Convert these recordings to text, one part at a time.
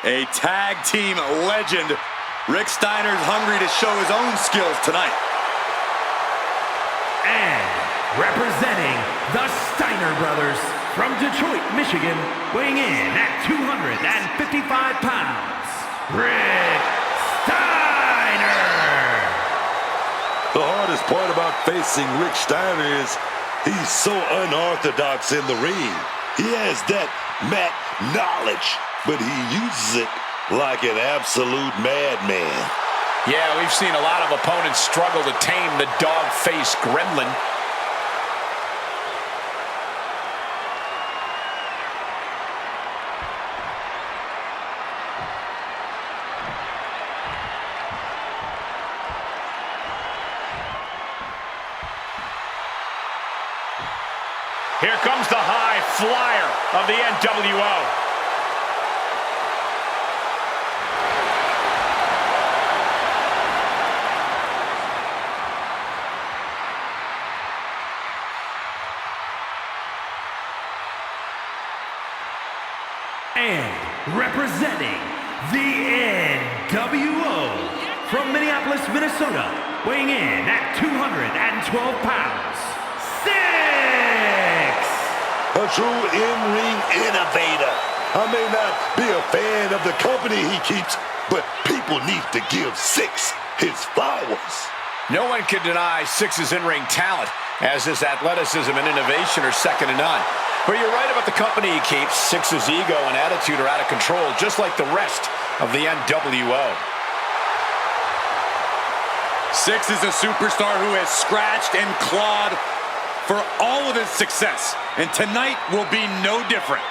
A tag team legend. Rick Steiner's hungry to show his own skills tonight. And representing the Steiner brothers from Detroit, Michigan, weighing in at 255 pounds, Rick Steiner. The hardest part about facing Rick Steiner is he's so unorthodox in the ring. He has that mat knowledge, but he uses it like an absolute madman. Yeah, we've seen a lot of opponents struggle to tame the dog-faced gremlin. Here comes the high flyer of the NWO. And representing the NWO from Minneapolis, Minnesota, weighing in at 212 pounds, Six! A true in-ring innovator. I may not be a fan of the company he keeps, but people need to give Six his flowers. No one can deny Six's in-ring talent, as his athleticism and innovation are second to none. But you're right about the company he keeps. Six's ego and attitude are out of control, just like the rest of the NWO. Six is a superstar who has scratched and clawed for all of his success, and tonight will be no different.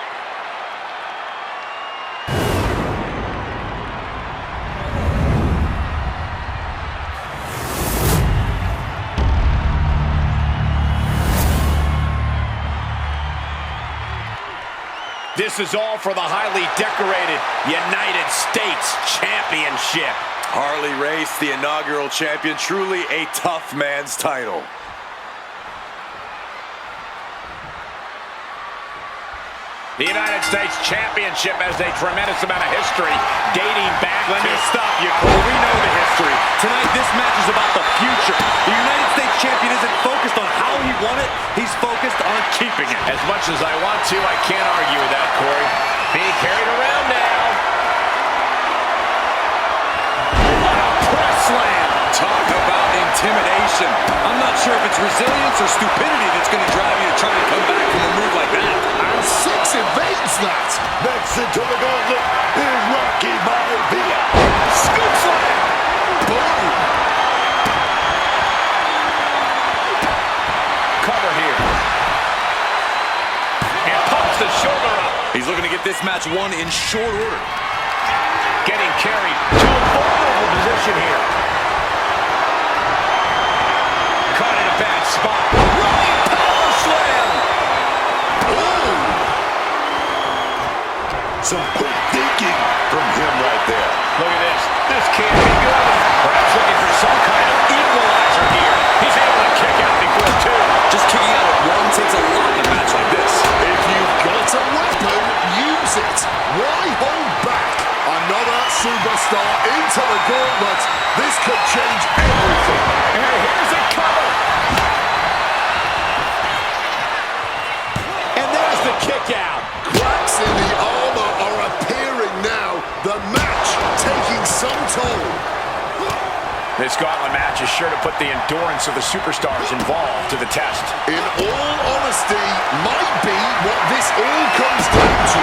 This is all for the highly decorated United States Championship. Harley Race, the inaugural champion, truly a tough man's title. The United States Championship has a tremendous amount of history dating back Let to... me stop you, Cole. We know the history. Tonight, this match is about the future. The United States champion isn't focused on how he won it. He's focused on keeping it. As much as I want to, I can't argue with that, Corey. Being carried around now. What a press slam. Talk about intimidation. I'm not sure if it's resilience or stupidity that's going to drive you to try to come back from a move like that. And Six evades that. Next into the gauntlet is Rocky Maivia. Scoop slam. Boom. Cover here. And pumps the shoulder up. He's looking to get this match won in short order. Getting carried to a vulnerable position here. Caught in a bad spot. Running power slam. Some quick thinking from him right there. Look at this. This can't be good. Perhaps looking for some kind of equalizer here. He's able to kick out before two. Just kicking out at one takes a lot in a match like this. If you've got a weapon, use it. Why hold back? Another superstar into the gauntlet. This could change everything. And here's a cover. And there's the kick out. Cracks in the armor are appearing now. The match taking some toll. This gauntlet match is sure to put the endurance of the superstars involved to the test. In all honesty, might be what this all comes down to.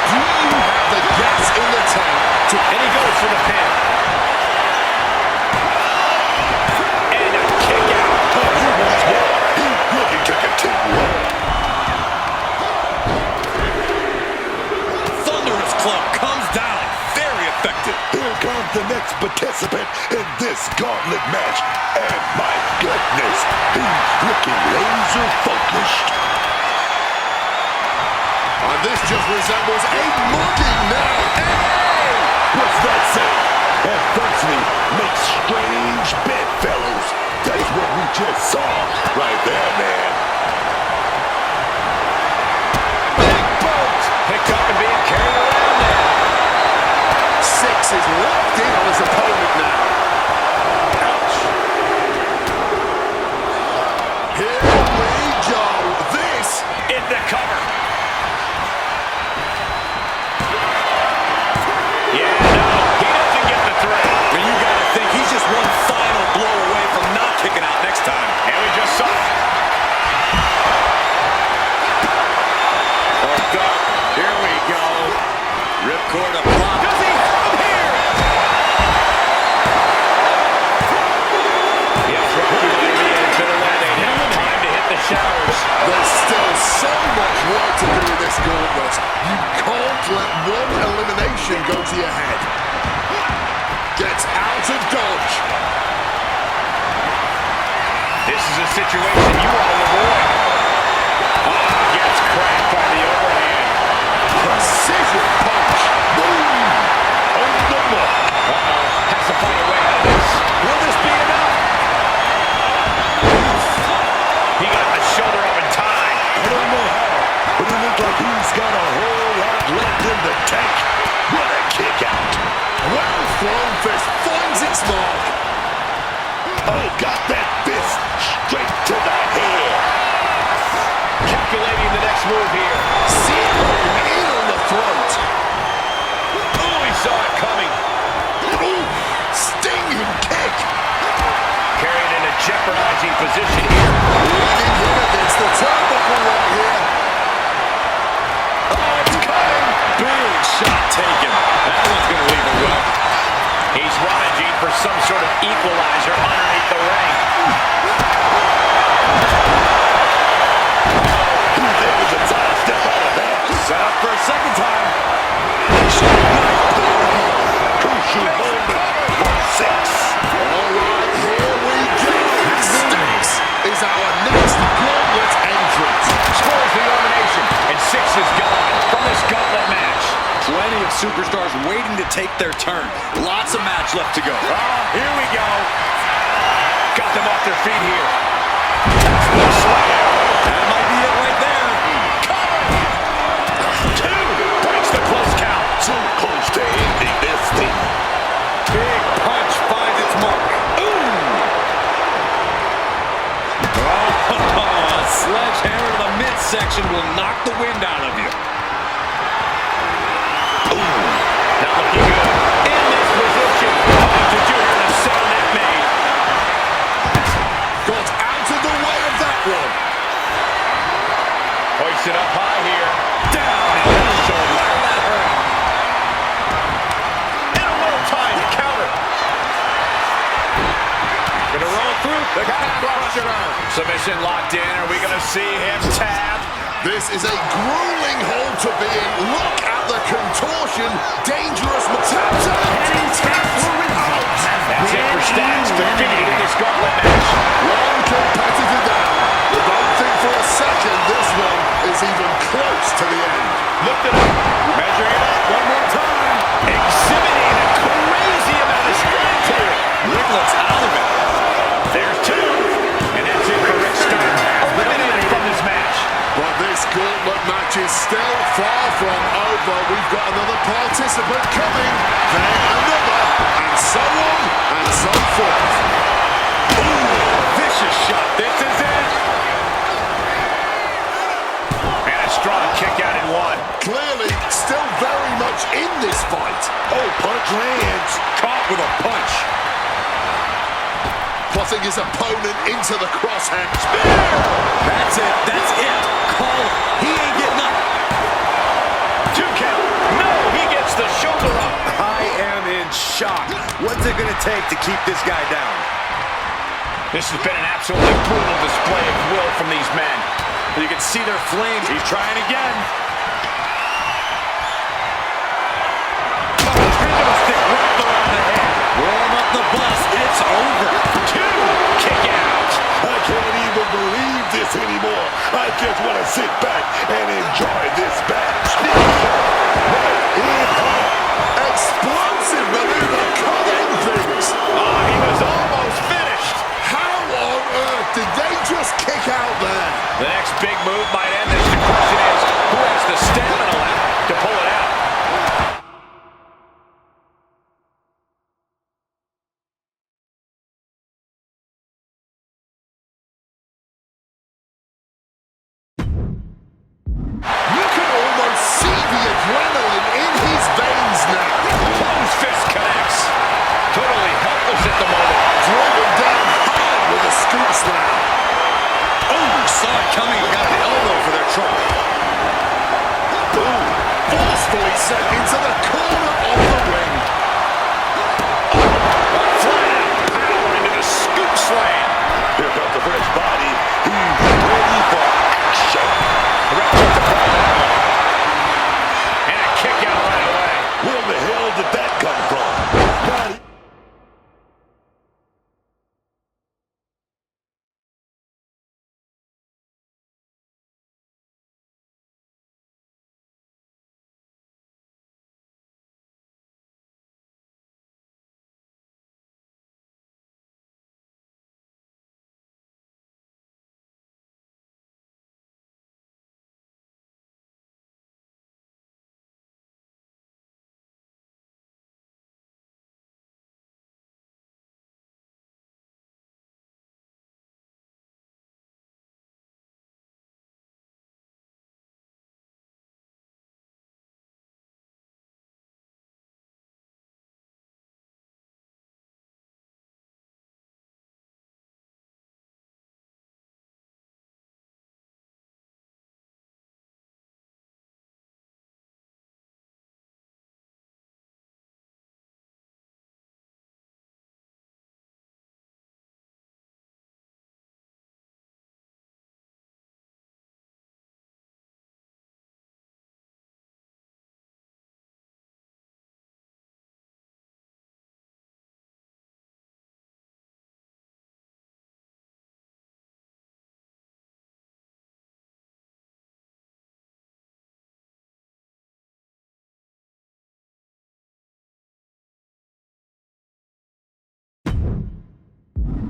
Do you have the gas in the tank to... And he goes for the pin. And a kick out. He's looking to continue on. Thunderous club comes down. Very effective. Here comes the next participant in this gauntlet match. And my goodness, he's looking laser focused. And this just resembles a mugging now. Hey! What's that sound? Adversity makes strange bedfellows. That's what we just saw right there, man. Big boat. Picked up and being carried around now. is locked in on his opponent now. Ouch. Here we go. This In the cover. Yeah, no, he doesn't get the three. And you got to think he's just one final blow away from not kicking out next time. And we just saw it. Oh, God. Here we go. Ripcord a block. Does he from here? Yes, Rocky might be in for the landing. Time to hit the showers. There's still so much work to do in this gauntlet. You can't let one elimination go to your head. Gets out of dodge. This is a situation you want to avoid. Gets cracked by the overhand. Precision punch. Boom. On the mark. Has to find a way out of this. Will this be enough? He got the shoulder up in time. I don't know how, but it looks like he's got a whole lot left in the tank. What a kick out. Well thrown fist finds its mark. Oh, got that fist straight to the head. Calculating the next move here. Zeroing in on the throat. Oh, he saw it coming. Ooh, stinging kick. Carried in a jeopardizing position here. Leading him against the turnbuckle right here. Oh, it's coming. Big shot taken. That one's going to leave a well. He's rummaging for some sort of equalizer underneath the ring. He's able to sidestep out of that. Set up for a second time. Crucial moment for 6. All right, here we go. Stakes is our next gauntlet entrant. Scores the elimination, and 6 is gone from this gauntlet match. Plenty of superstars waiting to take their turn. Lots of match left to go. Here we go. Got them off their feet here. Slam. That might be it right there. Cover. 2 breaks the close count. Too close to ending this thing. Big punch finds its mark. Ooh! Oh, a sledgehammer to the midsection will knock the wind out of you. Not looking good. In this position. Oh, did you hear the sound that made? Got out of the way of that one. Hoisted up high here. Down in the shoulder. That hurt. And a little time to counter. Gonna roll through. The crusher. Submission locked in. Are we gonna see him tap? This is a grueling hold to be in. Look at the contortion. Dangerous. Tapped out. Tapped out. That's it for stats. Defeated in this gauntlet match. One competitor down. But don't think for a second this one is even close to the end. Lift it up. Measuring it up. One more time. Exhibiting a crazy amount of strength here. Ricklett's out of it. There's 2. And that's it for Rick Stein. Eliminated from this match. But this gauntlet match is still far from over. We've got another participant coming, then another, and so on and so forth. Ooh, vicious shot. This is it. And a strong kick out in 1. Clearly, still very much in this fight. Oh, punch lands. Caught with a punch. Putting his opponent into the crosshairs. That's it. That's it. Call it. He ain't getting up. 2 count. No, he gets the shoulder up. I am in shock. What's it going to take to keep this guy down? This has been an absolutely brutal display of will from these men. You can see their flames. He's trying again. Stick wrapped around the head. Warm up the bus. It's over. 2. Kick out. I can't even believe this anymore. I just want to sit back and enjoy this match. Right in hard. Explosive maneuver cutting things. Oh, he was almost finished. How on earth did they just kick out there? The next big move might end this. The question is, who has the stamina left to pull it out? coming and got an elbow for their trouble. Boom. Forcefully sent into the corner of the ring. Flat out power into the scoop slam. Here comes the fresh body. He's ready for action. The ref took the fall that one. And a kick out right away. Where the hell did that come from?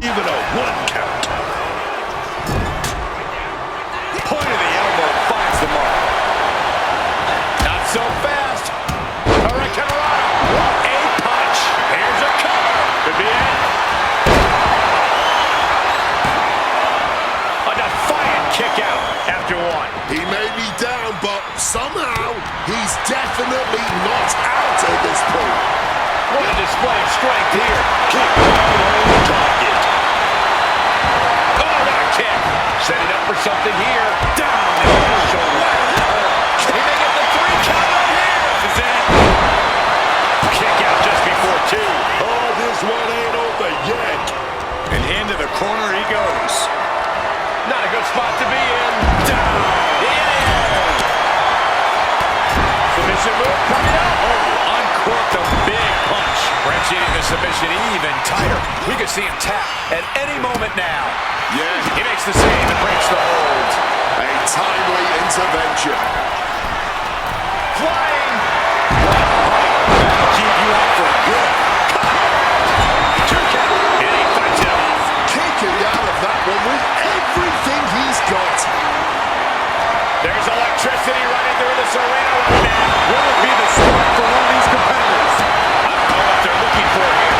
Even a one count. Point of the elbow finds the mark. Not so fast. Hurricanrana. What a punch. Here's a cover. Could be it. A defiant kick out after one. He may be down, but somehow he's definitely not out at this point. What a display of strength here. Kick on target. Oh, what a kick. Setting up for something here. Down. He may get the 3 count right here. This is it. Kick out just before 2. Oh, this one ain't over yet. And into the corner he goes. Not a good spot to be in. Down. Yeah. Submission move coming up. Oh, uncorked a big punch. Wrenching the submission even tighter. We could see him tap at any moment now. Yeah, He makes the save and breaks the hold. a timely intervention. Flying. That'll keep you out for good. 2 count. And he fights it off. Kicking out of that one with everything he's got. There's electricity running through this arena right now. Will it be the start for one of these competitors? I don't know what they're looking for here.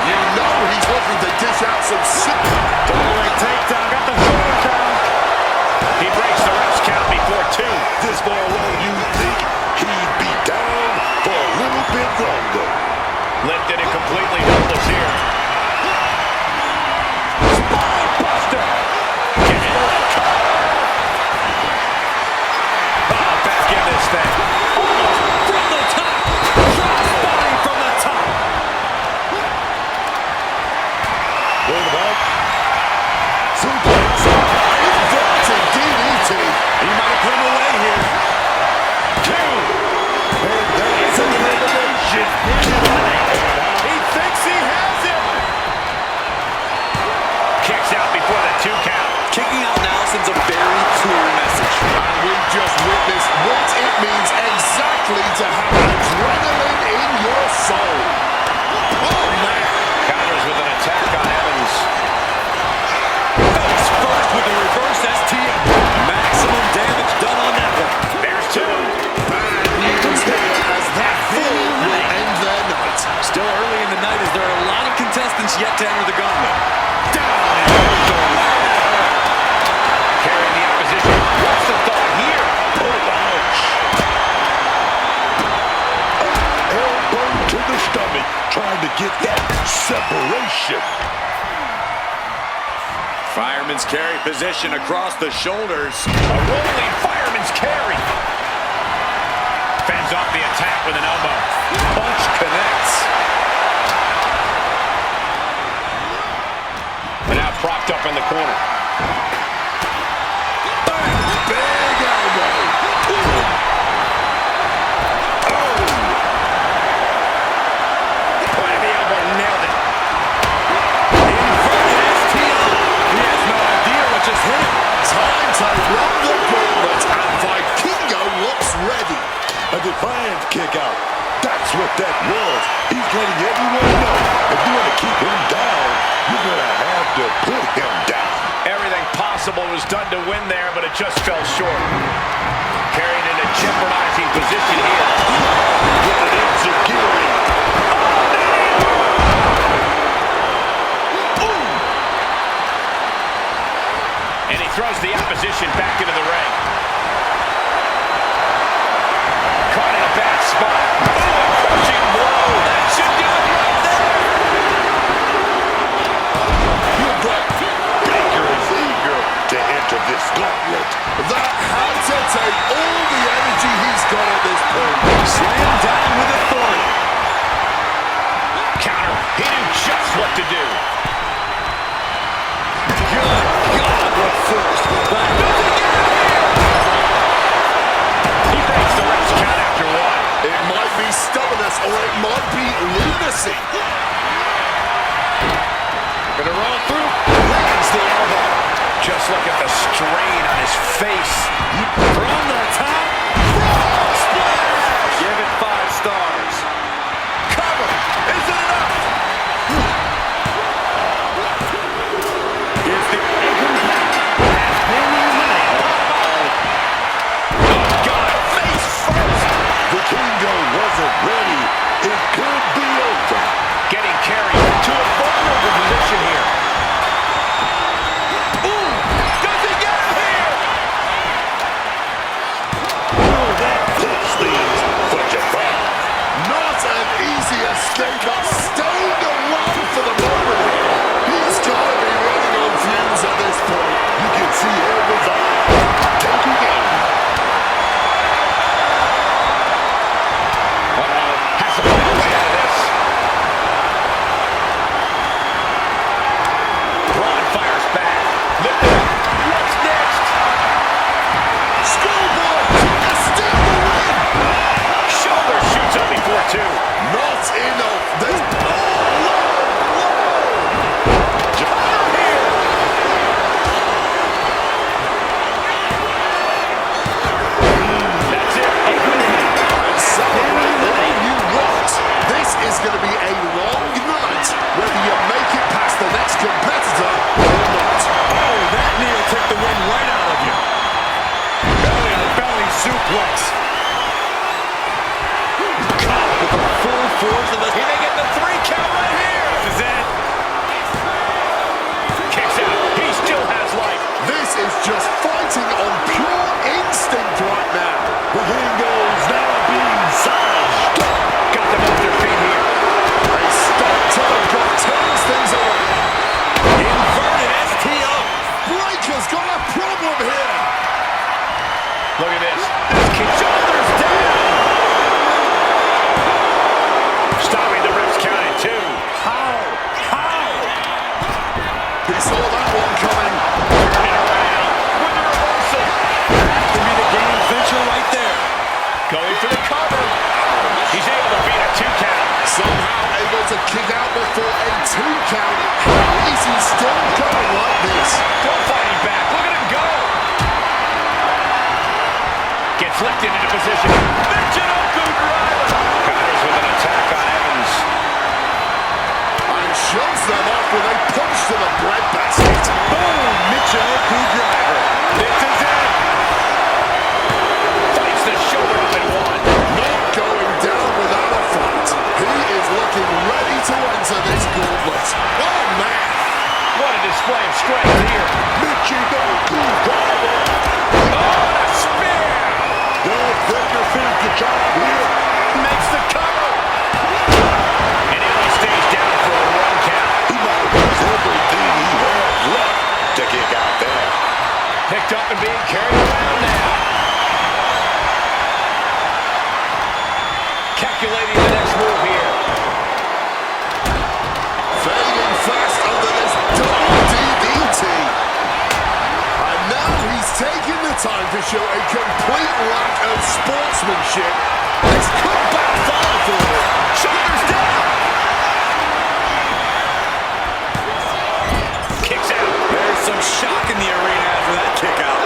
You know he's looking to dish out some sick. Double-leg takedown. Got the shoulder down. He breaks the ref's count before 2. This boy alone, you think he'd be down for a little bit longer. Lifted and completely helpless here. Buster. Back in this thing. Almost from the top. Crossbody from the top. Hold him out. Suplex. Inverted DDT. He might have put him away here. 2. And that's an elimination. He thinks he has him. Kicks out before the 2 count. Kicking out now sends a very clear message. And we've just witnessed what it means exactly to have adrenaline in your soul. Oh, man. Counters with an attack on Evans. Face first with the reverse STM. Maximum damage done on that one. There's 2. Bad news here as that fall will end their night. Still early in the night as there are a lot of contestants yet to enter the gauntlet. Down and out. Carrying the opposition. What's the thought here? Oh, ouch. Elbow to the stomach. Trying to get that separation. Fireman fireman's carry position across the shoulders. A rolling fireman's carry. Fends off the attack with an elbow. Punch connects. And now propped up in the corner. Big elbow. Point of the elbow, nailed it. Inverted STO. He has no idea what just hit him. Time to run the gauntlet, and Vikingo looks ready. A defiant kick out. That's what that was. He's letting everyone know if you want to keep him down, you're going to have to put him down. Everything possible was done to win there, but it just fell short. Carried in a jeopardizing position here. With an insecurity. And he throws the opposition back into the ring. Caught in a bad spot. Oh, a crushing blow. That should do it right there. Baker is eager to enter this gauntlet. That had to take all the energy he's got at this point. Slam down with authority. Counter. He knew just what to do. Good God, what force. He breaks the ref's count after one. It might be stubbornness or it might be lunacy. Gonna roll through. Lands the elbow. Just look at the strain on his face. From the top. Frog splash. Give it 5 stars. Cover. Is it enough? Is the incomplete has been eliminated. Oh, God. Face first. Vikingo wasn't ready. It could be over. Getting carried to a vulnerable position here. Ooh. Does he get him here? Puts things for Japan. Not an easy escape. Staying around for the moment here. He's got to be running on fumes at this point. You can see every vibe taking aim. Has to find a way out of this. Braun fires back. Lift it up. What's next? Schoolboy trying to steal the win. Shoulder shoots up before 2. Not enough. This. That's it. Celebrate all you want. This is going to be a long night, whether you make it past the next competitor or not. Oh, that knee will take the wind right out of you. Belly on belly suplex. Caught with the full force of the... He may get the 3 count right here. This is it. Kicks out. He still has life. This is just fighting on pure instinct right now. Vikingo's now being sized up. Got them off their feet here. A stop to the gut turns things around. Inverted STO. Breaker's got a problem here. Look at this. Shoulders down. Stopping the ref's count at 2. How? He saw that one coming. Turning around with a reversal. That could be the game clincher right there. Going for the cover. He's able to beat a 2 count. Somehow able to kick out before a 2 count. How is he still going like this? Still fighting back. Look at him go. Gets lifted into position. Michinoku driver. Counters with an attack on Evans. And shoves them off with a punch to the breadbasket. Boom! Michinoku driver. This is it. Fights the shoulder up and 1. Not going down without a fight. He is looking ready to enter this gauntlet. Oh, man. What a display of strength here. Michinoku driver. Oh, and a spear. Baker finished the job here. Makes the cover. And now he stays down for a 1 count. He might lose everything he had left to kick out. being carried around now. Calculating the next move here. Fading fast under this double DDT. And now he's taking the time to show a complete lack of sportsmanship. This could backfire for him. Shoulders down. Kicks out. There's some shock in the arena after that kick out.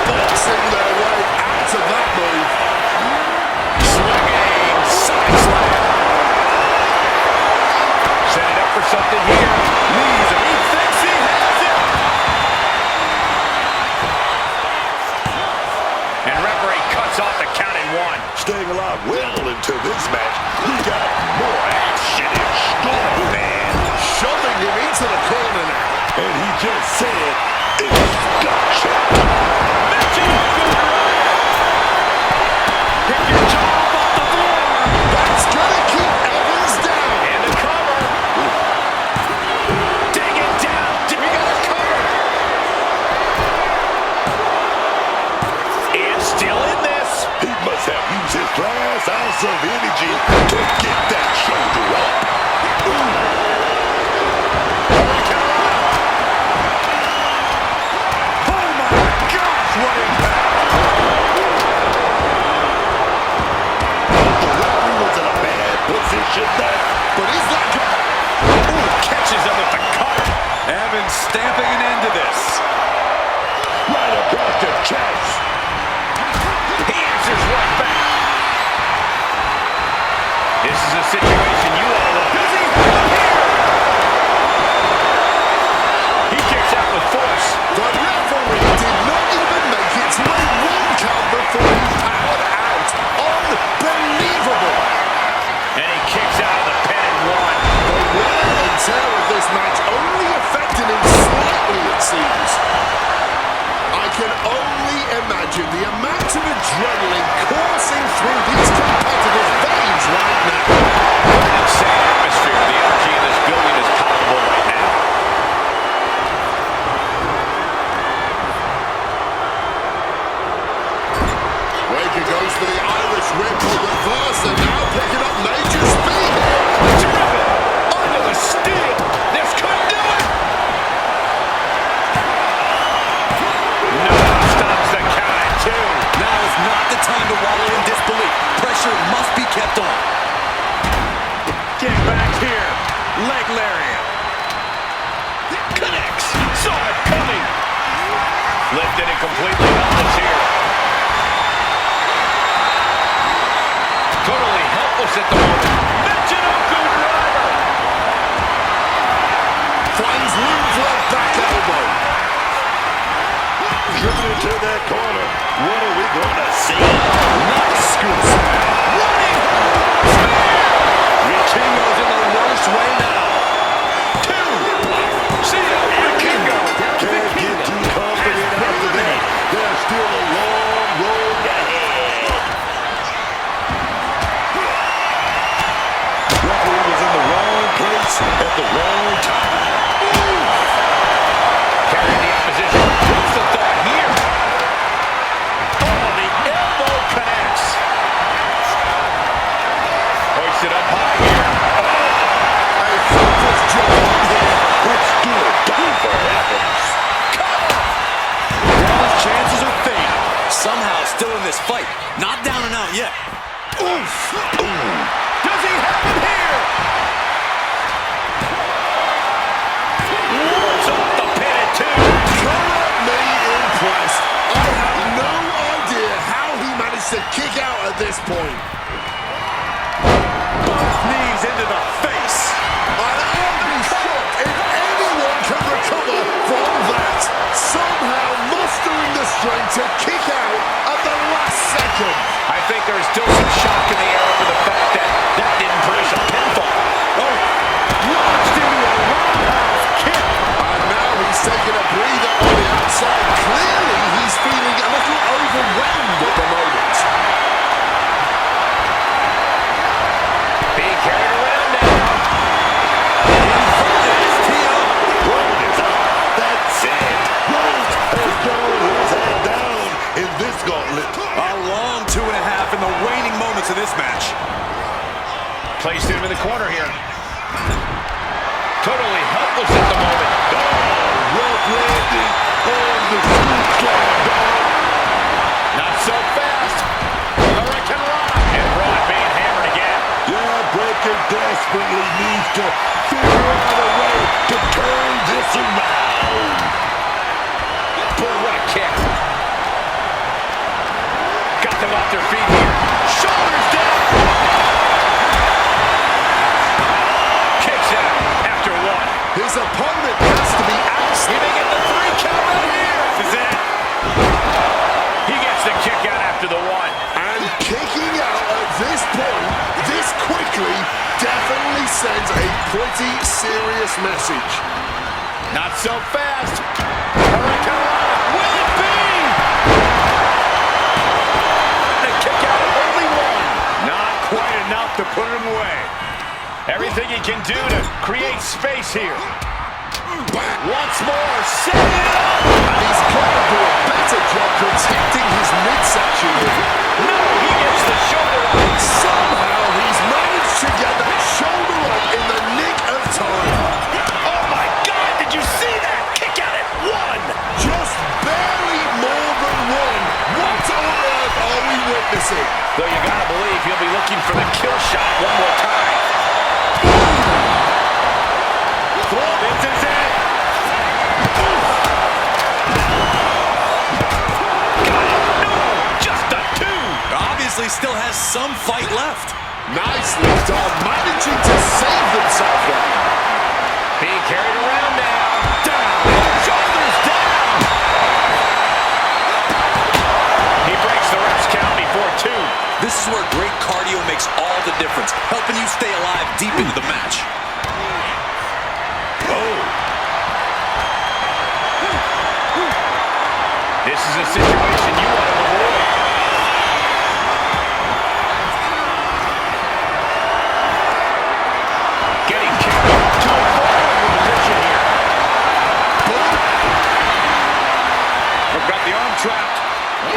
Boxing their way out of that move. Swinging side slam. Set it up for something here. Knees, and he thinks he has it. And referee cuts off the count in one. Staying alive well into this match. We got more action in store, man. Shoving him into the corner now. And he just said, it's gotcha. Pick your jaw off the floor. That's gonna keep Evans down. And the cover. Dig it down. We got a cover. And still in this. He must have used his last ounce of energy to get that shoulder up. Oh my gosh, what impact. The referee was in a bad position there. But he's not gonna... Ooh, catches him with the cover. Evans stamping an end to this. Right across the chest. He answers right back. This is a situation you all love. Busy here. He kicks out with force. The referee did not even make it to a 1 count before he powered out. Unbelievable. And he kicks out of the pen in one. The wear and tear of this match only affected him slightly, it seems. I can only imagine the amount of adrenaline coursing through these competitors' veins right now. What an insane atmosphere. The energy in this building is palpable right now. Waker goes for the Irish whip for reverse and now picking up major speed here. Terrific. Under the steel. This could do it. No, stops the count at 2. Now is not the time to wallow in disbelief. Pressure must be kept on. Get back here. Leg lariat. Connects. Saw it coming. Lifted and completely helpless here. Totally helpless at the moment. Michinoku driver. Finds room for a back elbow. Driven into that corner. What are we going to see? Nice scoop smash. Running. Spear. Vikingo's in the worst way now. 2. See ya, Vikingo. Can't get too confident after that. There's still a long road ahead. Referee was in the wrong place at the wrong time. Carrying the opposition. What's the thought here? Oh, the elbow connects. Hoisted up high here. A focused jump on here. It's still down for Evans. His chances are fading. Somehow still in this fight. Not down and out yet. Oof. Does he have it here? Rolls off the pin at 2. Cannot me impressed. I have no idea how he managed to kick out at this point. Both knees into the face. I'd be shocked if anyone can recover from that. Somehow mustering the strength to kick out at the last second. I think there's still some shock in the air over the fact that that didn't produce a pinfall. Oh, launched into a roundhouse kick. And now he's taking a breather on the outside. Clearly he's feeling a little overwhelmed at the moment. Being carried around now. Road is up. That's it. Road this match. Placed him in the corner here. Totally helpless at the moment. Rough landing on the scoop slam, dog. Not so fast. Hurricane Rock. And Braun being hammered again. Yeah, Breaker desperately needs to figure out a way to turn this around. Boy, what a kick. Got them off their feet here. Shoulders down. Kicks out after one. His opponent has to be He may get the 3 count right here. This is it. He gets the kick out after the one. And kicking out at this point, this quickly, definitely sends a pretty serious message. Not so fast. Hurricane Rock. Will it be? The kick out of only one. Not quite enough to put him away. Everything he can do to create space here. Once more, set it up. And he's got to do a better job protecting his midsection here. No, he gets the shoulder up. Somehow he's managed to get that shoulder up in the nick of time. Oh my God, did you see that? Kick out at one. Just barely more than one. What on earth are we witnessing? Though you gotta believe he'll be looking for the kill shot one more time. This is it. Got it. No, just a 2. Obviously still has some fight left. Nicely done, managing to save themselves there. Being carried around now. Down. Shoulders down. He breaks the ref's count before 2. This is where great cardio makes all the difference, helping you stay alive deep into the match. This is a situation you want to avoid. Getting kicked to a forward position here. We've got the arm trapped.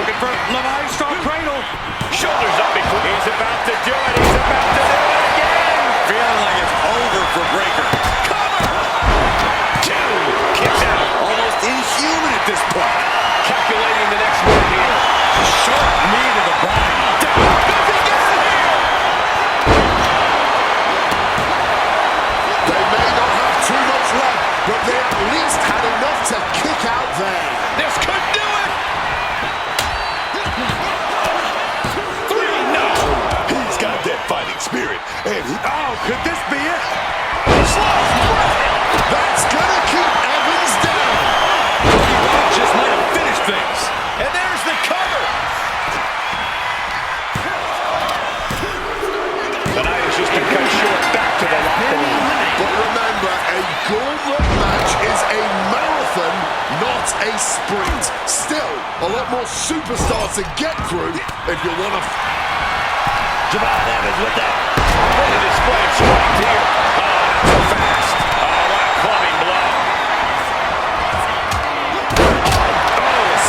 Looking for Levi's strong cradle. Shoulders up before he's about to do it. He's about to do it again. Feeling like it's over for Breaker. Cover. 2. Kicks out. Almost inhuman at this point. Calculating the next move here. Short knee to the body. Does he get it here? They may not have too much left, but they at least had enough to kick out there. This could do it. 3, no. He's got that fighting spirit, and he... Oh, could this be it? That's gonna keep Evans down. Just might have finished things. And there's the cover. The night has just been cut short. Back to the locker room. But remember, a gauntlet match is a marathon, not a sprint. Still, a lot more superstars to get through if you want to... Javon Evans with that. What a display of strength here. Oh, not so fast. Oh, what a clubbing blow.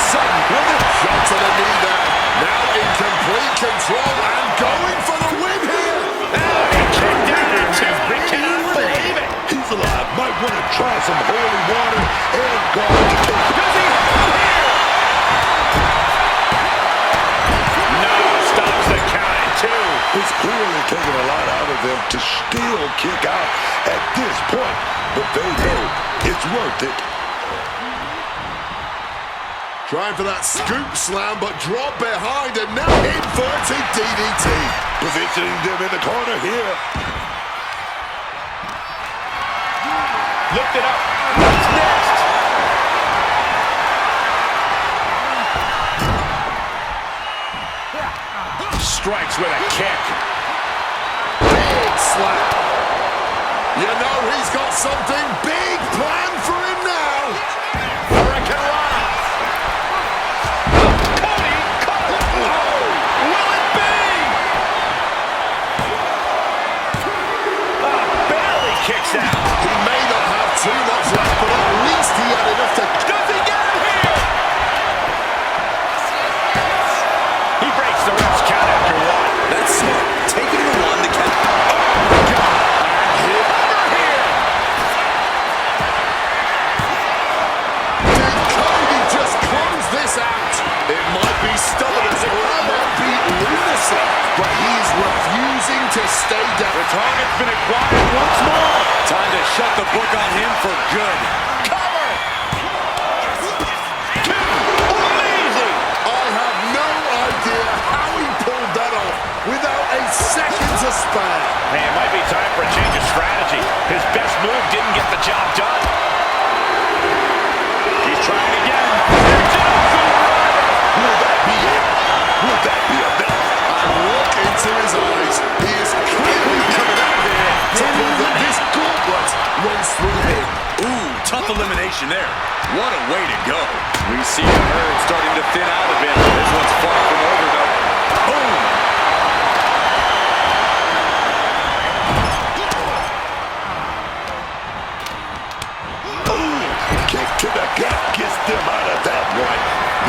Sudden with a shot to the knee there. Now in complete control and going for the win here. He kicked down at 2. I cannot believe it. He's alive. Might want to try some holy water and guard the kick. Does he have it here? No, stops the count at 2. It's clearly taking a lot out of them to still kick out at this point, but they know it's worth it. Trying for that scoop slam, but drop behind and now inverted DDT. Positioning them in the corner here. Lift it up. What's next? Strikes with a kick. Big slap. You know he's got something big planned for him now. Hurricane Rock. Cody caught it. Oh, will it be? Barely kicks out. He may not have too much left, but at least he had enough to... Does he get it here? He breaks the ref's count after 1. That's smart. for good. Cover! Amazing! I have no idea how he pulled that off without a second to spare. Hey, it might be time for a change of strategy. His best move didn't get the job done. He's trying again. Will that be it? Will that be enough? And look into his eyes. He is clearly coming out here to prove that this gauntlet runs through him. Ooh, tough elimination there. What a way to go. We see the herd starting to thin out a bit. This one's far from over, though. Boom! Ooh, kick to the gut gets them out of that one.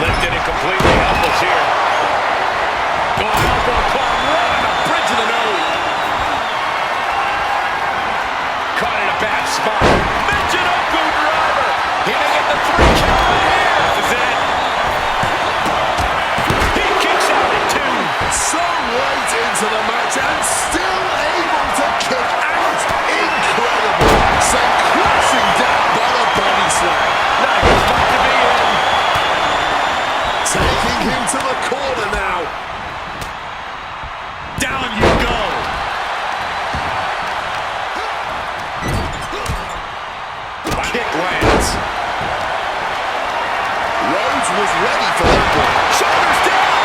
Lifted and completely helpless here. Oh, elbow club right on the bridge of the nose. Caught in a bad spot. Michinoku driver. He may get the 3 count here. This is it. He kicks out at 2. So late into the match and still able to kick out. Incredible. Sent crashing down by the body slam. Not a good spot to be in. Taking him to the corner now. Down you go. Kick lands. Rhodes was ready for that one. Shoulders down.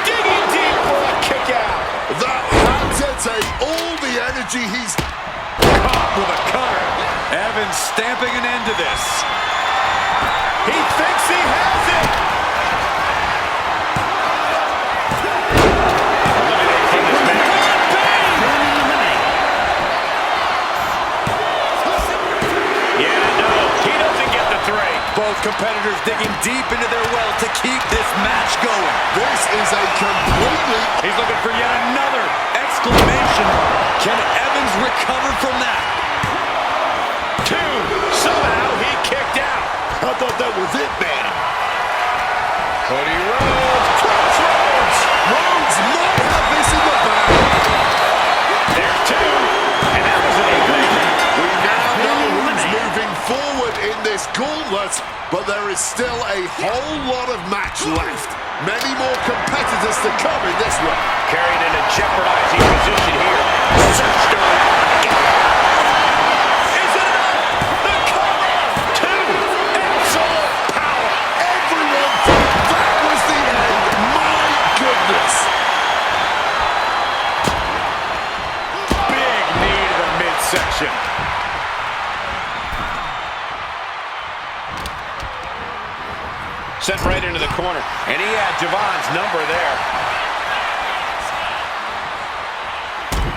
Digging deep for a kick out. That had to take all the energy he's... Caught with a cutter. Evans stamping an end to this. He thinks he has it. Eliminated from this match. Yeah, no, he doesn't get the 3. Both competitors digging deep into their well to keep this match going. This is a completely... He's looking for yet another exclamation. Can Evans recover from that? 2. Somehow he kicked out. I thought that was it, man. Cody Rhodes. Crossroads. Rhodes might have this in the bag. There's 2. And that was an equal. We now know who's moving forward in this gauntlet, but there is still a whole lot of match left. Many more competitors to come in this one. Carried in a jeopardizing position here. Searched around. Is it enough? The cover. 2. Absolute power. Everyone thought that was the end. My goodness. Big knee to the midsection. Sent right into the corner. And he had Javon's number there.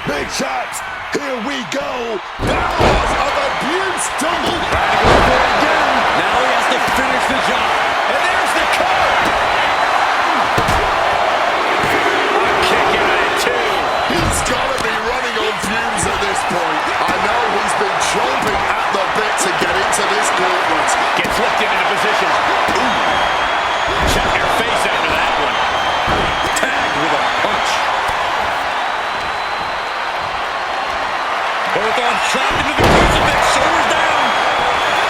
Big shots. Here we go. Powers of abuse double. Trying to go for it again. Now he has to finish the job. And there's the cover. A kick out at 2. He's got to be running on fumes at this point. I know he's been chomping at the bit to get into this gauntlet. Gets lifted into position. Ooh. Check your face after that one. Tagged with a punch. Both arms trapped into the crucifix. Shoulders down.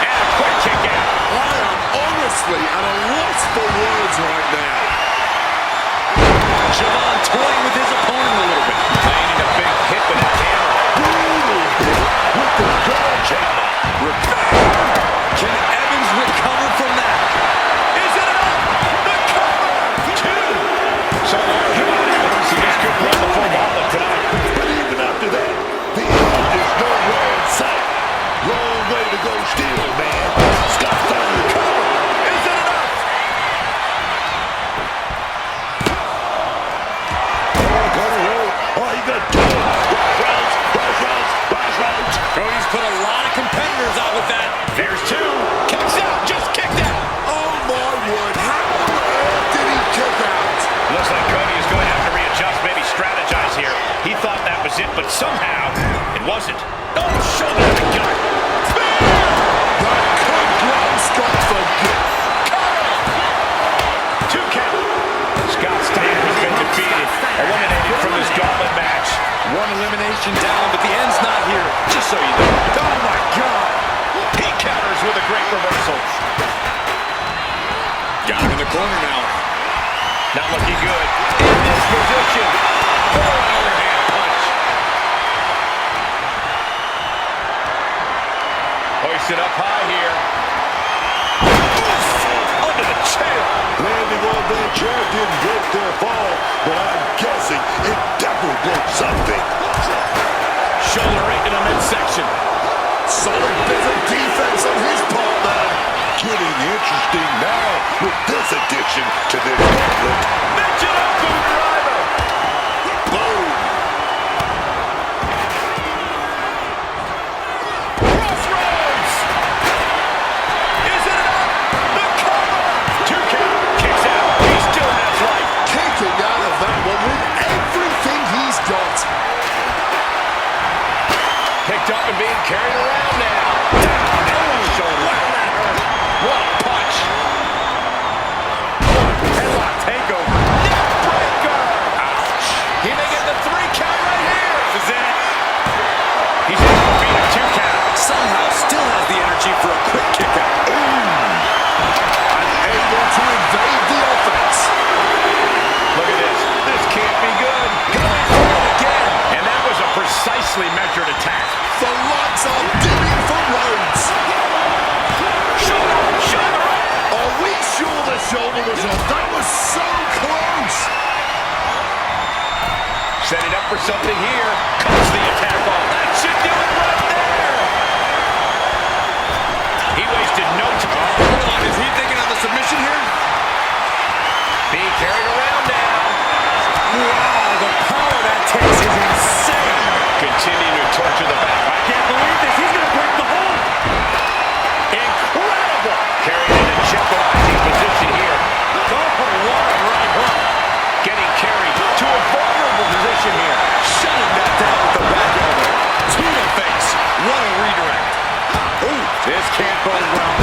And a quick kick out. I am honestly at a loss for words right now. Javon toying with his opponent a little bit. Landing a big hit with the camera. With the gun jam. Can Evans recover from that? Is it up? The cover. 2. So Javon Evans, he just couldn't run the full gauntlet tonight. But even after that, the end is nowhere in sight. Long way to go still, man. Scott found the cover. Is it enough? Oh, Cody Rhodes. Oh, you got to do it. Rounds. Cody's put a lot of competitors out with that. There's 2. Kicks out. Just kicked out. Oh my word, how on earth did he kick out? Looks like Cody is going to have to readjust, maybe strategize here. He thought that was it, but somehow it wasn't. Oh, shoulder to the gut. That could grow Scott for good. 2 count. Scott Steiner has been defeated, eliminated from this gauntlet match. One elimination down, but the end's not here. reversal. Got him in the corner now. Not looking good. In this position. Oh, an overhand punch. Hoisted up high here. Oof, under the chair. Landing on that chair didn't break their fall, but I'm guessing it definitely broke something. Shoulder right in the midsection. Solid bit of defense on his part there. Getting interesting now with this addition to this gauntlet. Mention open driver. Boom. Crossroads. Is it enough? The cover. 2 count. Kicks out. He still has life. Kicking out of that one with everything he's got. Picked up and being carried around now. Down on the shoulder. Wow, that hurt. What a punch. Headlock takeover. Neck breaker. Ouch. He may get the 3 count right here. This is it. He's able to beat a 2 count. Somehow still has the energy for a quick kick out. Unable to evade the offense. Look at this. This can't be good. Going for it again. And that was a precisely measured attack. The lights are dimming for Rhodes. Shoulder up. Are we sure the shoulder was up? That was so close. Setting up for something here. Cuts the attack off. That should do it right there. He wasted no time. Hold on, is he thinking of the submission here? Being carried around now. Wow, the power that takes is insane. Continuing to torture the back. I can't believe this. He's going to break the hold. Incredible. Carried into jeopardizing position here. Oh, what a right hook. Getting carried to a vulnerable position here. Shutting that down with the back elbow. To the face. What a redirect. Ooh, this can't go wrong.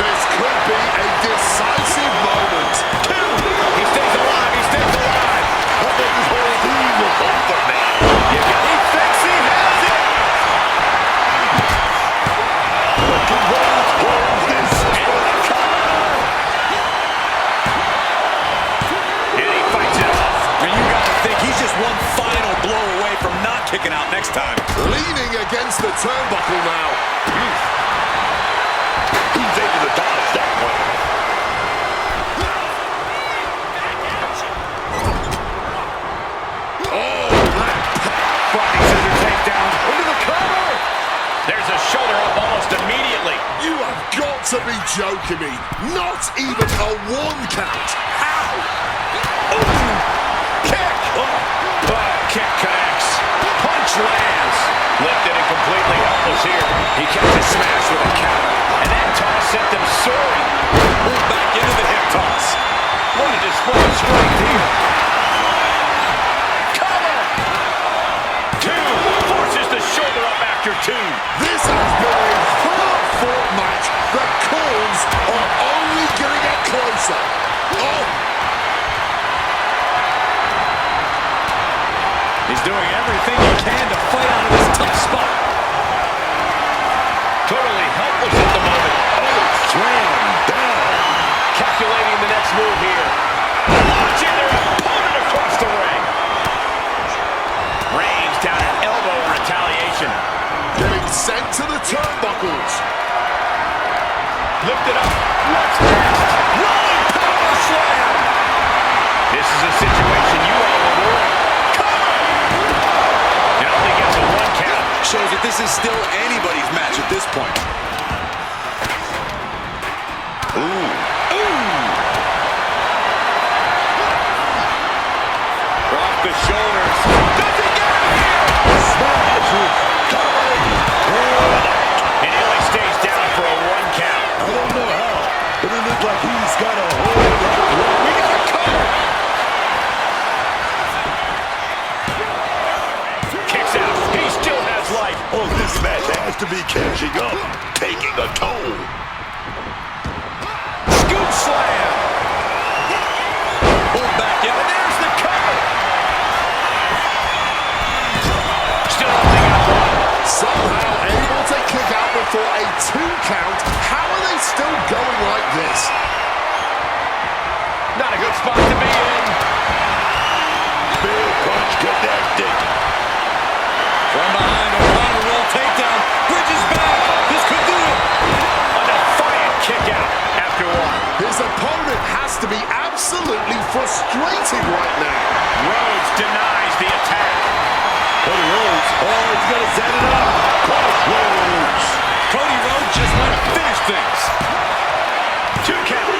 This could be a decisive moment. 2. He stays alive. He stays alive. I think this whole thing will over now. You got he thinks he has it. Look at Rhodes this. And he fights it off. And you got to think he's just one final blow away from not kicking out next time. Leaning against the turnbuckle now. He's able to dodge that one. Flying scissor takedown. Into the cover. There's a shoulder up almost immediately. You have got to be joking me. Not even a 1 count. How? Kick. Kick connects. Punch lands. Lifted and completely helpless here. He catches smash with a counter. And that toss sent them soaring. Pulled back into the hip toss. What a display of strength here. Cover. 2. Forces the shoulder up after 2. This has been a hard-fought match. The calls are only going to get closer. Oh, He's doing everything he can to fight out of this tough spot. Totally helpless at the moment. Slam down. Calculating the next move here. Launching their opponent across the ring. Reigns down an elbow in retaliation. getting sent to the turnbuckles. Lifted up. What's next? Rolling power slam. This is a situation you all will want. Cover. And only gets a 1 count. Shows that this is still anybody's match at this point. Off the shoulders. Does he get it here? And he only stays down for a 1 count. I don't know how, but it looks like he's got a hold right. We got a cover. Kicks out. He still has life. Oh, this match has to be catching up, taking a toll. Scoop slam. Pulled back in. And there's the cover. Still holding out 1. Somehow able to kick out before a 2 count. How are His opponent has to be absolutely frustrated right now. Rhodes denies the attack. Cody Rhodes, oh, he's going to set it up. Crossroads. Cody Rhodes just want to finish things. 2 count.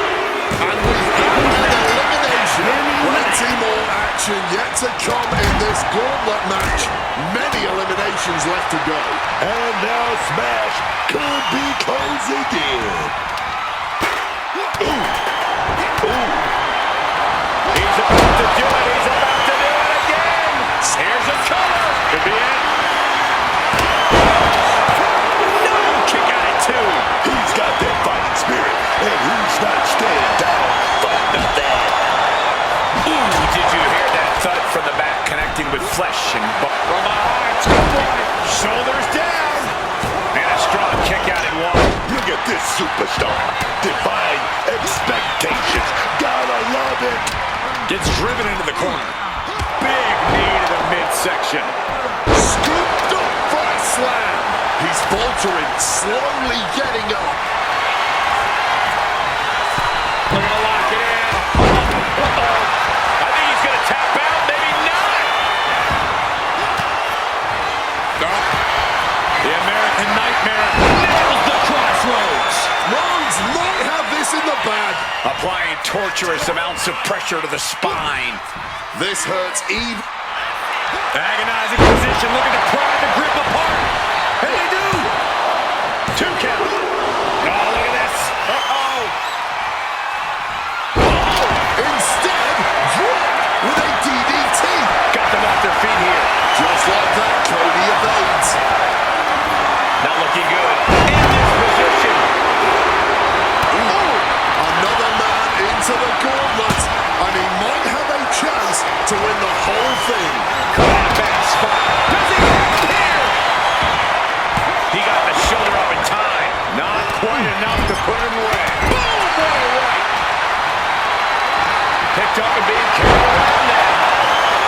And we have an elimination. Plenty more action yet to come in this gauntlet match. Many eliminations left to go. And now Smash could be closing in. Ooh. Ooh. He's about to do it. He's about to do it again. Here's a cover. Could be it. No! Kick out at 2. He's got that fighting spirit, and he's not staying down for nothing. Ooh, did you hear that thud from the back connecting with flesh and bone? From behind, good boy. Shoulders down. And a strong kick out at 1. Look at this superstar. Defying expectations. Gotta love it. Gets driven into the corner. Big knee to the midsection. Scooped up for a slam. He's faltering, slowly getting up. Looking to lock it in. Uh-oh. I think he's going to tap out. Maybe not. No. The American Nightmare nails the crossroads. Rhodes might have this in the bag. Applying torturous amounts of pressure to the spine. This hurts even. Agonizing position, looking to pry the grip apart. And they do. 2 count. Oh, look at this. Uh-oh. Instead, dropped with a DDT. Got them off their feet here. Just like that, Cody evades. Not looking good. In this position. Ooh, another man into the gauntlet, and he might have a chance to win the whole thing. Caught in a bad spot. Does he get here? He got the shoulder up in time. Not quite enough to put him away. Boom! What a right. Picked up and being carried around now.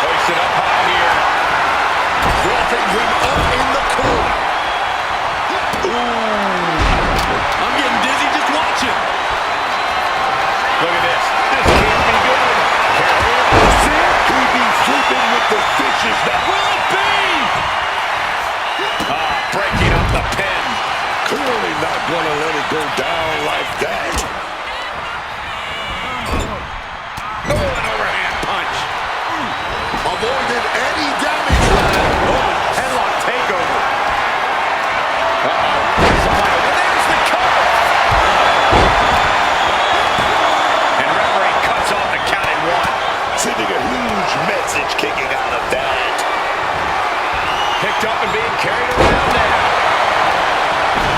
Hoisted up high here. Dropping him up in the corner. I'm getting dizzy just watching. Look at this. This can't be good. Could be sleeping with the fishes now. Will it be? Breaking up the pin. Clearly not going to let it go down like that. Oh, an overhand punch. Avoided any damage there. Oh, headlock takeover. Uh-oh. There's the cover. And referee cuts off the count at 1. Sending a huge message kicking out of that. Picked up and being carried around now.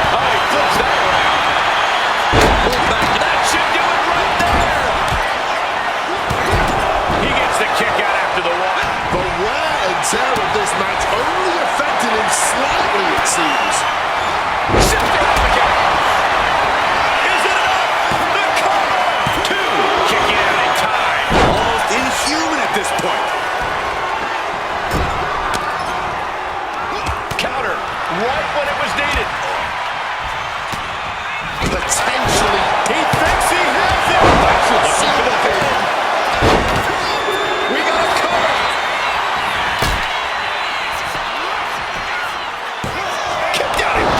Oh, he flips that around. Pulled back. That should do it right there. He gets the kick out after the 1. The wear and tear of this match only affected him slightly, it seems. Shifted up again. Is it enough? The cover. 2. Kicking out in time. Almost inhuman at this point. Counter. Right when it was needed. Potentially. He thinks he has it. That should seal the deal. We got a cover. Kicked out at 1.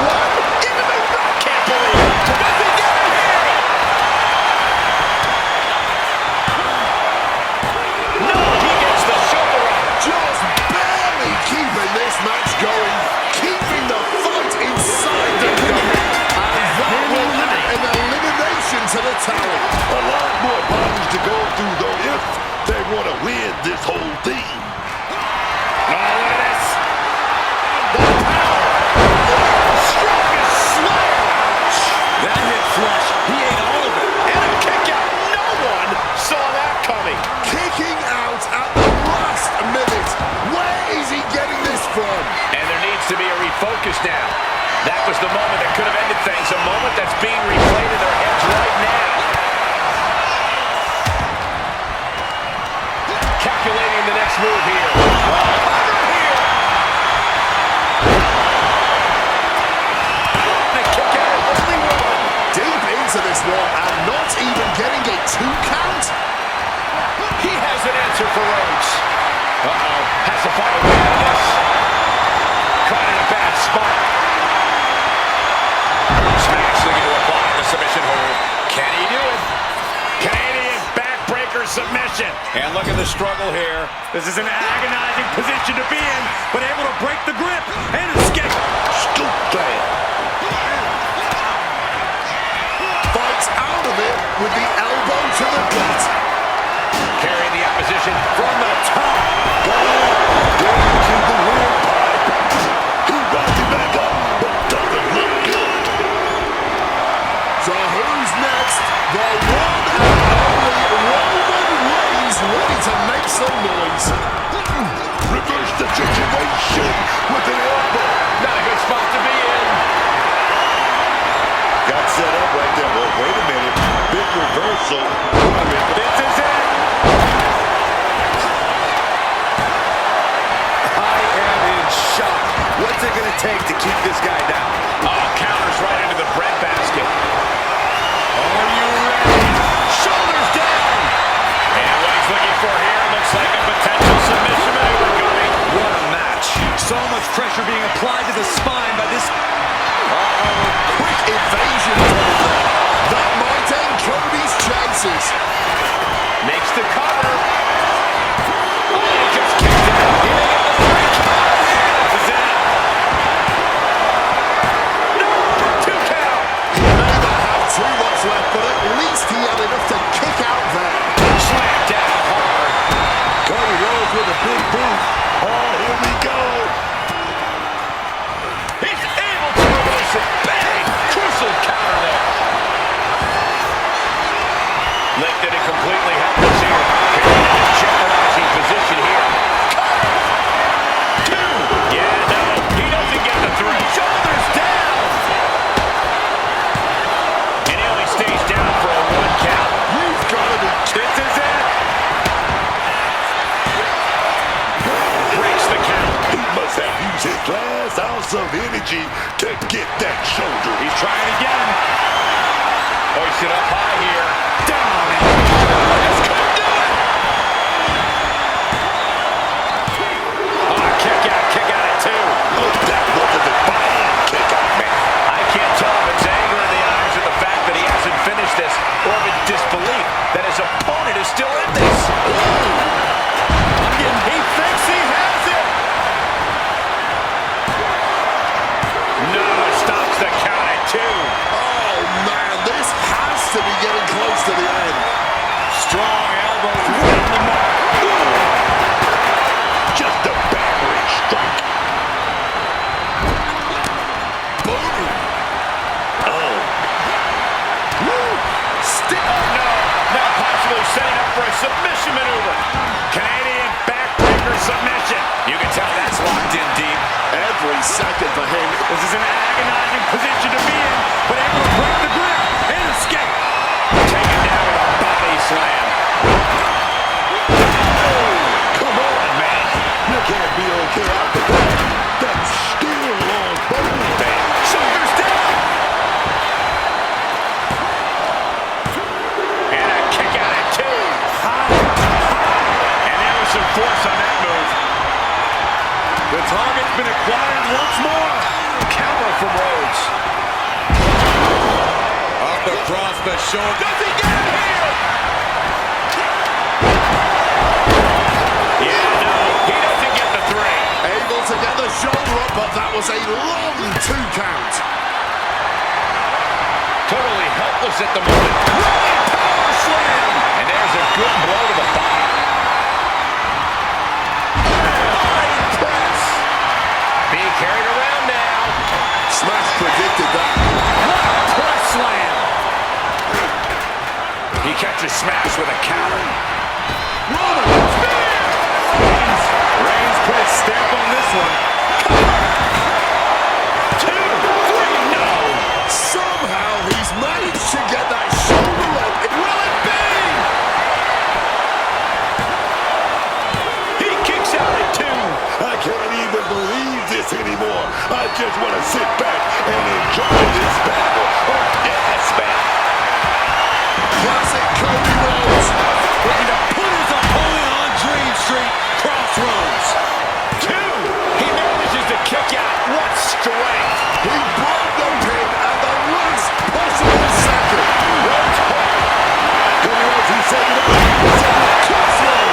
Into the back. Can't believe it. Does he get it here? No, he gets the shoulder up. Just barely keeping this match going. Keeping the fight inside the gun. And that will add an elimination to the tally. A lot more bodies to go through, though, if they want to win this whole thing. Oh, look at this. The power. Strongest slam. That hit flush. He ate all of it. And a kick out. No one saw that coming. Kicking out at the last minute. Where is he getting this from? And there needs to be a refocus now. That was the moment that could have ended things. A moment that's being replayed in their heads right now. Calculating the next move here. Deep into this one and not even getting And look at the struggle here. This is an agonizing position to be in, but able to break the grip and escape. Scoop down. Fights out of it with the elbow to the gut. Carrying the opposition from the top. Down to the windpipe. He rises back up, but doesn't look good. So who's next? The one and only Roman Reigns, ready to make some noise. Reverse the situation with an elbow. Not a good spot to be in. Got set up right there. Well, wait a minute. Big reversal. This is it. I am in shock. What's it going to take to keep this guy down? Oh, counters right into the breadbasket. Are you ready? Shoulders down. And what he's looking for here looks like a potential submission maneuver coming. What a match. So much pressure being applied to the spine by this. Quick evasion from there. That might end Cody's chances. Makes the cover. Oh, he just kicked out. He may get the 3 count. This is it. No, 2 count. He may not have too much left, but at least he had enough to kick out there. Slam down hard. Cody Rhodes with a big boot. Oh, here we go. He's able to reverse it. Bang! Crucial counter there. Lifted and completely helpless here. Jeopardizing position here. Cover! 2. Yeah, no. He doesn't get the 3. Shoulders down. And he only stays down for a 1 count. You've got to be This is it. Breaks the count. He must have used his last ounce of energy to get that shoulder. He's trying again. Hoisted up high here. Down. This could do it. Oh, kick out at 2. Look, that wasn't a fine kick out, man. I can't tell if it's anger in the eyes or the fact that he hasn't finished this, or if it's disbelief that his opponent is still in this. He thinks he has it. No, stops the count at 2. Oh, man, this has to be getting close to the end. Strong elbows right on the mark. Just a battering strike. Boom. Oh, Stick. Oh, no. Now possibly setting up for a submission maneuver. Canadian backbreaker submission. You can tell that's locked in deep. Every second for him. This is an agonizing position to be in, but able to break the grip and escape. Taken down with a body slam. come on, man. You can't be okay after that. That's still on both. Shoulders down. And a kick out at 2. And there was some force on that move. The target's been acquired once more. Counter from Rhodes. Up across the shoulder. Does he get it here? Yeah, no, he doesn't get the 3. Able to get the shoulder up, but that was a long 2 count. Totally helpless at the moment. Rolling power slam. And there's a good blow to the body. High press. Being carried around now. Smash predicted that. Press slam. He catches Smash with a counter. Reigns put a stamp on this one. 2, 3, no. Somehow he's managed to get that shoulder up. Will it be? He kicks out at 2. I can't even believe this anymore. I just want to sit back and enjoy this battle. Oh, yes, man. Classic Cody Rhodes. Looking to put his opponent on Dream Street. Crossroads. 2. He manages to kick out. What strength. He broke the pin at the last possible second. Cody Rhodes, he set it up. He set it up.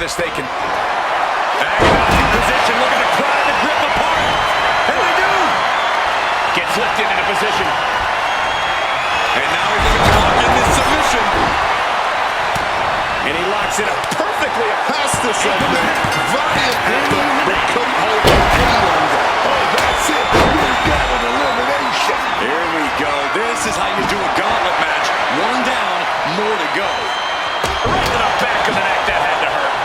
this they can... Agonizing position, looking to pry the grip apart. And they do! Gets lifted into position. And now he's looking to lock in this submission. And he locks it up perfectly. Has to submit. Valiant effort, but couldn't hold on any longer. Oh, that's it. We've got an elimination. Here we go. This is how you do a gauntlet match. One down, more to go. Right to the back of the neck. That had to hurt.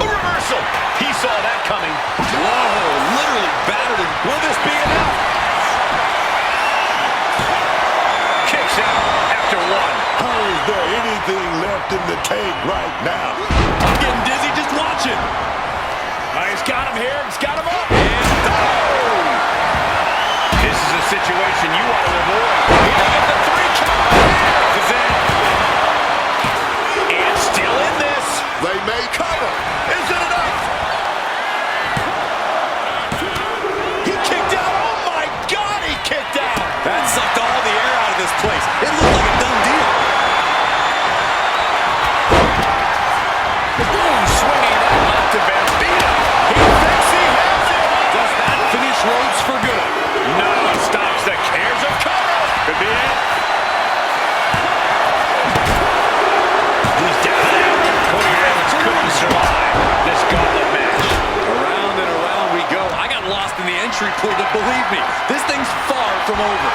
A reversal. He saw that coming. Whoa, literally battered him. Will this be enough? Kicks out after one. How is there anything left in the tank right now? I'm getting dizzy just watching. He's got him here. He's got him up. And oh! This is a situation you want to avoid. He can get the 3 count. This is it. And still in this. They may cover. Is it enough? He kicked out. Oh my God, he kicked out. That sucked all the air out of this place. It looked like a done deal. Boom, swinging that left to Bambino. He thinks he has it. Does that finish Rhodes for good? No, stops the cares of cover. Could be it. He's down there. Cody Rhodes couldn't survive this gauntlet match. Around and around we go. I got lost in the entry pool, but believe me, this thing's far from over.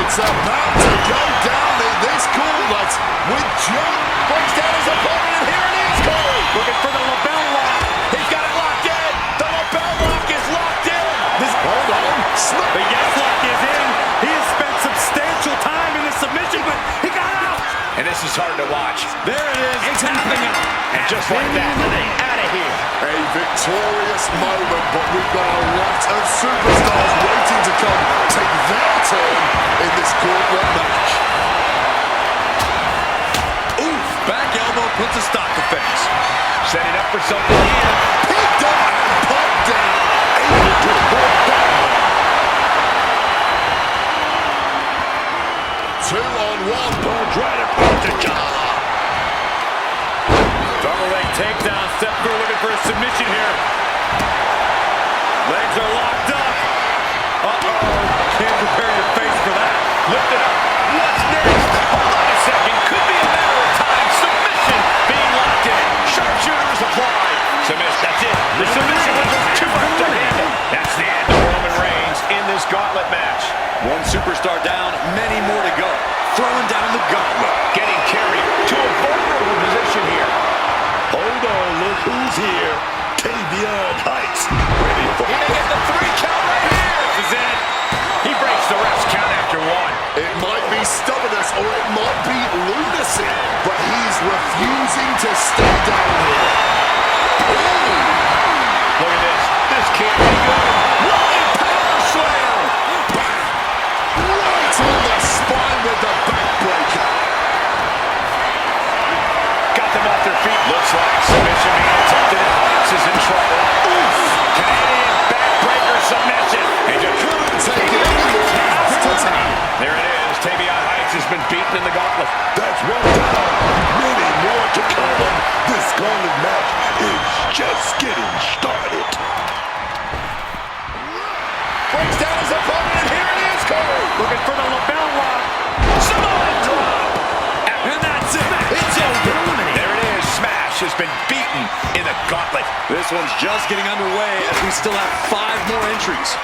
It's about to go down in this gauntlet with John. Breaks down his opponent, and here it is, Cole. Looking for the lapel lock. He's got it locked in. The lapel lock is locked in. Hold on. Snap. The yes lock is in. He has spent substantial time in the submission, but he got out. And this is hard to watch. There it is, tapping out. And just like that, out of here. A victorious moment, but we've got a lot of superstars waiting to come take their turn in this gauntlet match. Oof, back elbow puts a stop to things. Setting up for something here. Picked up and popped down. Able to avoid that. 2-on-1. Punch right across the jaw. Double leg takedown. Step through looking for a submission here. Legs are locked up. Uh-oh. Can't prepare your face for that. Lift it up. What's next? Hold on a second. Could be a matter of time. Submission being locked in. Sharpshooters applied. Submission. That's it. The submission was just too much to handle. That's the end of Roman Reigns in this gauntlet match. One superstar down, many more to go. Throwing down the gauntlet. Getting carried to a vulnerable position here. Hold on, look who's here. Tavion Heights. Ready for He may get the 3 count right here. This is it. He breaks the ref's count after 1. It might be stubbornness or it might be lunacy, but he's refusing to stay down here. Ooh. Look at this. This can't be good. Rolling power slam. Right on the spine with the backbreaker. Got them off their feet. Looks like submission being attempted. Heights is in trouble. Oof. Canadian backbreaker submission. And just Couldn't take it anymore. Has to tap. there it is. Tavion Heights has been beaten in the gauntlet. That's one down. Many more to come. This gauntlet match is just getting started. Breaks down his opponent, and here it is, Cole. Looking for the lapel lock. Samoan drop. And that's it. It's over. There it is. Smash has been beaten in the gauntlet. This one's just getting underway as we still have 5 more entries.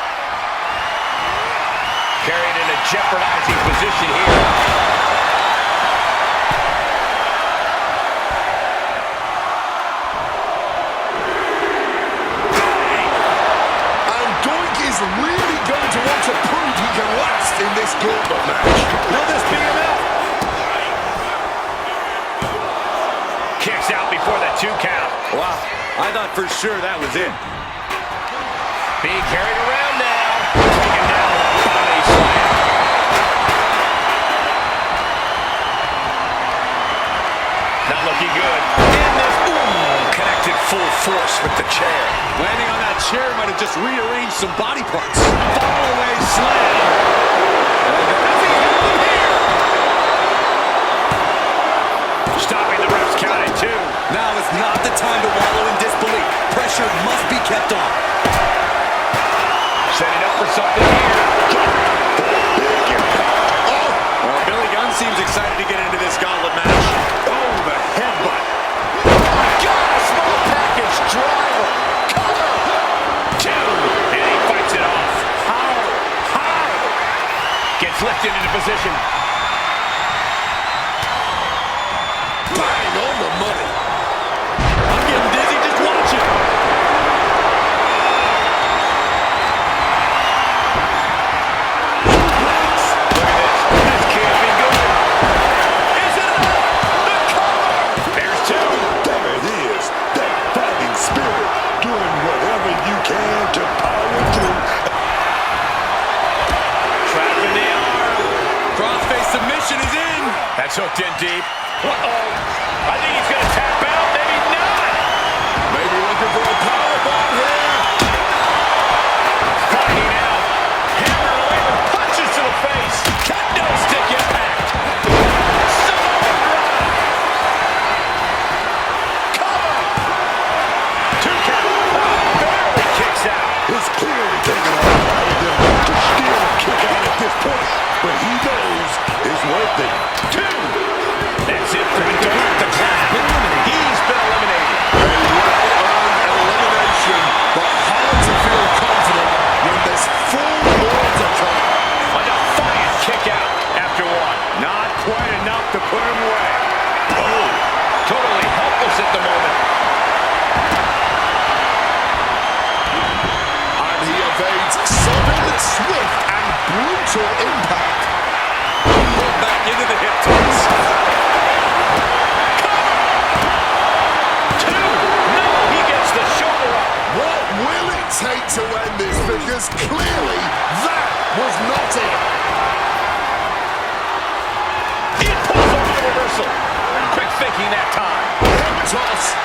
Carried in a jeopardizing position here. And Doink is really going to want to prove he can last in this gauntlet match. Will this be enough? Kicks out before the 2 count. Wow, I thought for sure that was it. Being carried around now. Taken down with a body slam. Not looking good. In this, connected full force with the chair. Landing on that chair might have just rearranged some body parts. Fall away slam. Does he have him here? Stopping the ref's count at 2. not the time to wallow in disbelief. Pressure must be kept on. Setting up for something here. Well, Billy Gunn seems excited to get into this gauntlet match. Oh, the headbutt. Oh my God, a small package driver. Cover. 2. And he fights it off. How? Gets lifted into position. Bang on the money. I'm getting dizzy just watching. This can't be good. Is it enough? The cover. There's 2. There it is. That fighting spirit. Doing whatever you can to power through. Trap in the arm. Crossface submission is in. That's hooked in deep. Uh-oh. I think he's going to tap out. Maybe not. Maybe looking for a powerbomb here. Finding out. Hammering away with punches to the face. Kendo stick impact. Samoan drop. Cover. 2 count. Barely kicks out. It's clearly taking a lot out of them to steal a kick out at this point. But he knows it's worth it. 2. That's it for him to mark the tap. He's been eliminated. A well-earned elimination, but hard to feel confident when there's 4 more to come. A defiant kick out after 1. Not quite enough to put him away. Oh, totally helpless at the moment. And he evades sudden, swift, and brutal impact. Pulled back into the hip toss. 2. No, he gets the shoulder up. What will it take to end this? Because clearly that was not it. He pulls off the reversal. Quick thinking that time. Hip toss